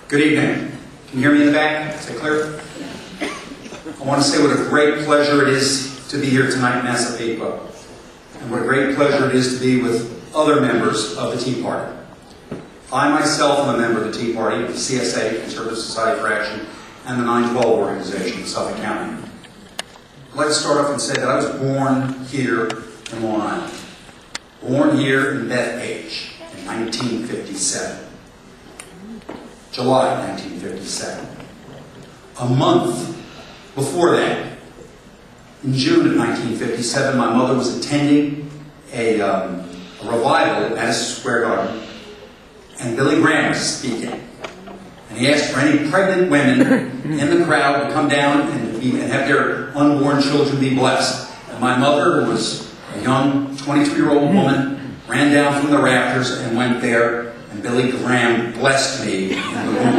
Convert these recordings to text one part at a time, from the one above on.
Good evening. Can you hear me in the back? Is that clear? I want to say what a great pleasure it is to be here tonight in Massapequa. And what a great pleasure it is to be with other members of the Tea Party. I myself am a member of the Tea Party, the CSA, Conservative Society for Action, and the 912 organization in Suffolk County. I'd like to start off and say that I was born here in Long Island. Born here in Bethpage in 1957. July 1957. A month before that, in June of 1957, my mother was attending a revival at Madison Square Garden, and Billy Graham was speaking. And he asked for any pregnant women in the crowd to come down and have their unborn children be blessed. And my mother, who was a young 22-year-old woman, ran down from the rafters and went there, and Billy Graham blessed me in the womb.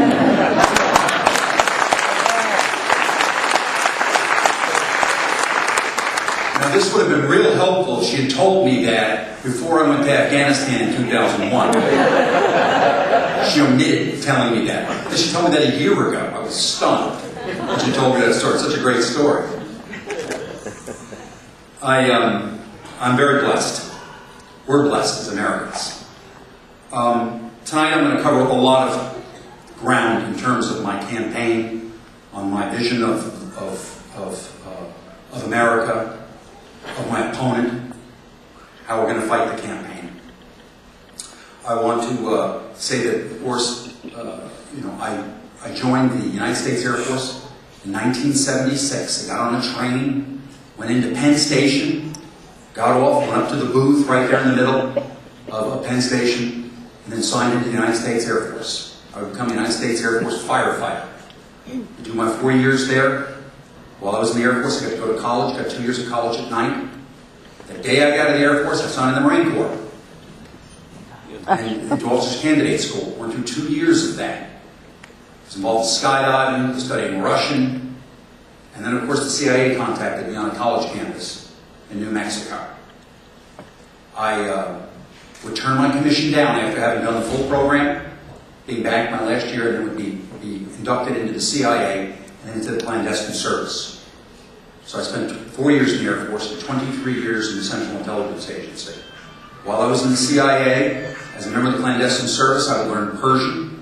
Now, this would have been real helpful if she had told me that before I went to Afghanistan in 2001. She omitted telling me that. She told me that a year ago. I was stunned when she told me that story. It's such a great story. I'm very blessed. We're blessed as Americans. Tonight I'm going to cover a lot of ground in terms of my campaign, on my vision of America, of my opponent, how we're going to fight the campaign. I want to say that, of course, I joined the United States Air Force in 1976. I got on a train, went into Penn Station, got off, went up to the booth right there in the middle of Penn Station, and then signed into the United States Air Force. I would become a United States Air Force firefighter. I do my 4 years there. While I was in the Air Force, I got to go to college, got 2 years of college at night. The day I got out of the Air Force, I signed in the Marine Corps. And into Officers Candidate School. Went through 2 years of that. I was involved in skydiving, studying Russian. And then, of course, the CIA contacted me on a college campus in New Mexico. I would turn my commission down after having done the full program, being back my last year, and then would be inducted into the CIA and into the clandestine service. So I spent 4 years in the Air Force and 23 years in the Central Intelligence Agency. While I was in the CIA, as a member of the clandestine service, I would learn Persian.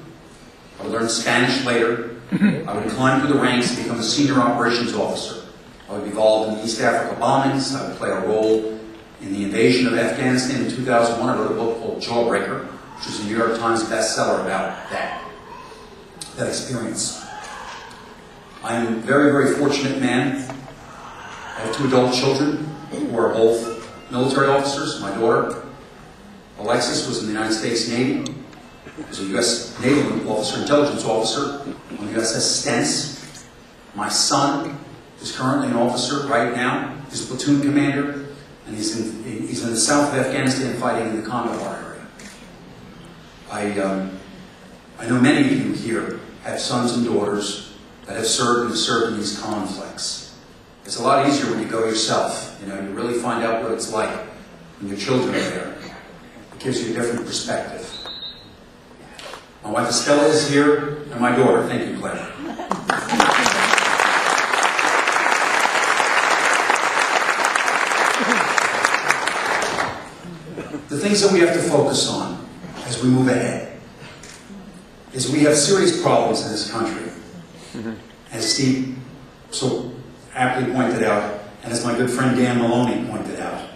I would learn Spanish later. I would climb through the ranks and become a senior operations officer. I would be involved in the East Africa bombings. I would play a role in the invasion of Afghanistan in 2001. I wrote a book called Jawbreaker, which was a New York Times bestseller about that experience. I am a very, very fortunate man. I have 2 adult children who are both military officers. My daughter, Alexis, was in the United States Navy. Was a U.S. Naval officer, intelligence officer on the USS Stens. My son is currently an officer right now. He's a platoon commander, and he's in the south of Afghanistan fighting in the Kandahar area. I know many of you here have sons and daughters that have served in these conflicts. It's a lot easier when you go yourself. You really find out what it's like when your children are there. It gives you a different perspective. My wife Estella is here, and my daughter. Thank you, Claire. The things that we have to focus on as we move ahead is we have serious problems in this country. As Steve so aptly pointed out, and as my good friend Dan Maloney pointed out.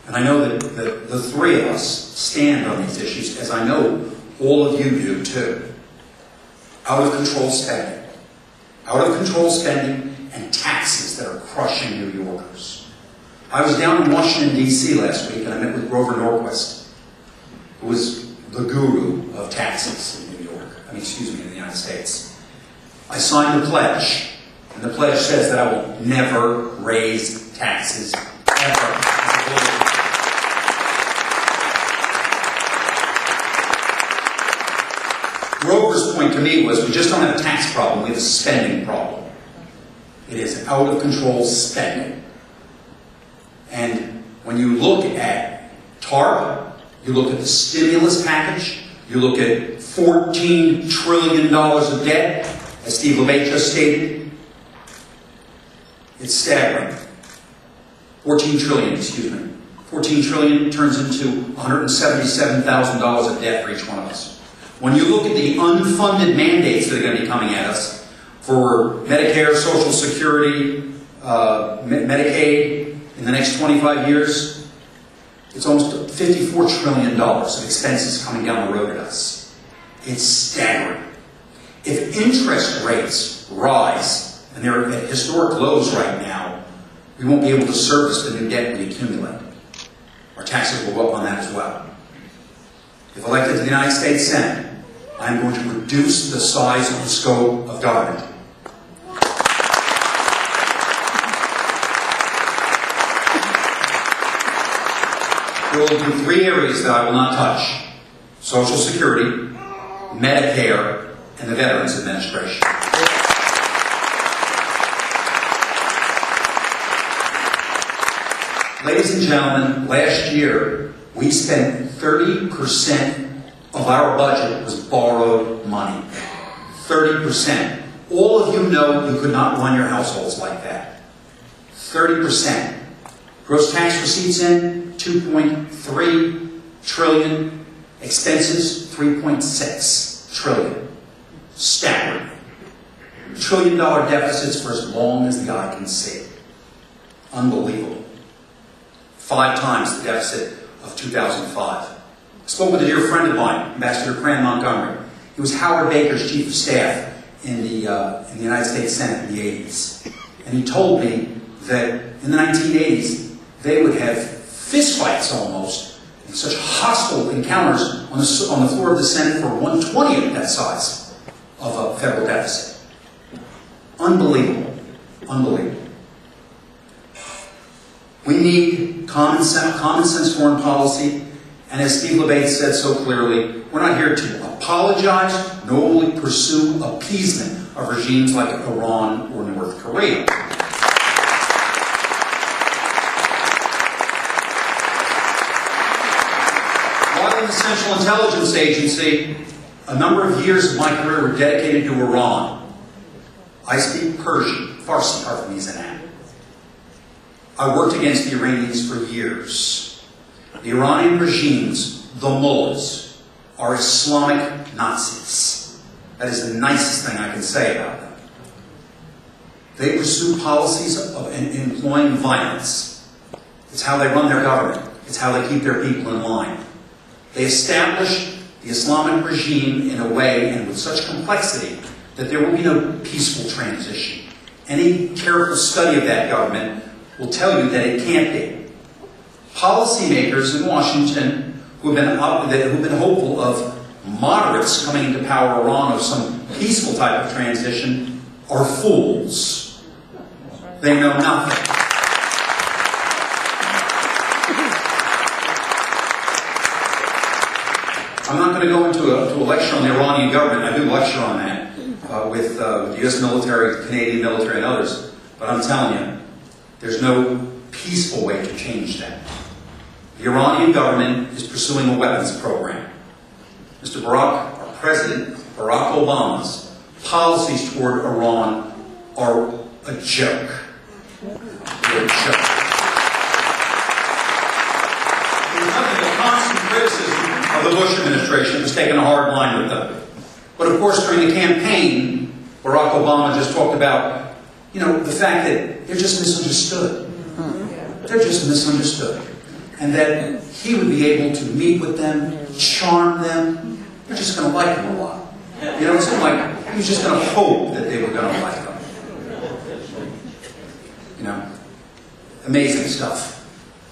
And I know that the three of us stand on these issues, as I know all of you do too. Out of control spending. Out of control spending and taxes that are crushing New Yorkers. I was down in Washington, D.C. last week, and I met with Grover Norquist, who was the guru of taxes in New York. in the United States. I signed the pledge, and the pledge says that I will never raise taxes, ever. Grover's point to me was, we just don't have a tax problem, we have a spending problem. It is out of control spending. And when you look at TARP, you look at the stimulus package, You look at $14 trillion of debt, as Steve LeBate just stated. It's staggering. 14 trillion, excuse me. 14 trillion turns into $177,000 of debt for each one of us. When you look at the unfunded mandates that are going to be coming at us for Medicare, Social Security, Medicaid in the next 25 years, it's almost $54 trillion of expenses coming down the road at us. It's staggering. If interest rates rise, and they're at historic lows right now, we won't be able to service the new debt we accumulate. Our taxes will go up on that as well. If elected to the United States Senate, I'm going to reduce the size of the scope of government. There will be 3 areas that I will not touch: Social Security, Medicare, and the Veterans Administration. Ladies and gentlemen, last year we spent 30% of our budget was borrowed money. 30%. All of you know you could not run your households like that. 30%. Gross tax receipts in, 2.3 trillion. Expenses, 3.6 trillion. Staggering. $1 trillion deficits for as long as the eye can see. Unbelievable. 5 times the deficit of 2005. I spoke with a dear friend of mine, Ambassador Cran Montgomery. He was Howard Baker's chief of staff in the United States Senate in the 80s. And he told me that in the 1980s, they would have fistfights almost, and such hostile encounters on the floor of the Senate for 1/20th that size of a federal deficit. Unbelievable. Unbelievable. We need common sense foreign policy, and as Steve LeBate said so clearly, we're not here to apologize, nor will we pursue appeasement of regimes like Iran or North Korea. While in the Central Intelligence Agency, a number of years of my career were dedicated to Iran. I speak Persian, Farsi, Harf-Mizanan. I worked against the Iranians for years. The Iranian regimes, the mullahs, are Islamic Nazis. That is the nicest thing I can say about them. They pursue policies of employing violence. It's how they run their government. It's how they keep their people in line. They established the Islamic regime in a way and with such complexity that there will be no peaceful transition. Any careful study of that government will tell you that it can't be. Policymakers in Washington who have been hopeful of moderates coming into power in Iran or some peaceful type of transition are fools. They know nothing. I'm not going to go into a lecture on the Iranian government. I do lecture on that with the U.S. military, the Canadian military, and others. But I'm telling you, there's no peaceful way to change that. The Iranian government is pursuing a weapons program. Mr. Barack, our President, Barack Obama's policies toward Iran are a joke. They're a joke. There's nothing but constant criticism of the Bush administration who's taken a hard line with them. But of course, during the campaign, Barack Obama just talked about, the fact that they're just misunderstood. They're just misunderstood. And that he would be able to meet with them, charm them. They're just going to like him a lot. It seemed like he was just going to hope that they were going to like him. Amazing stuff.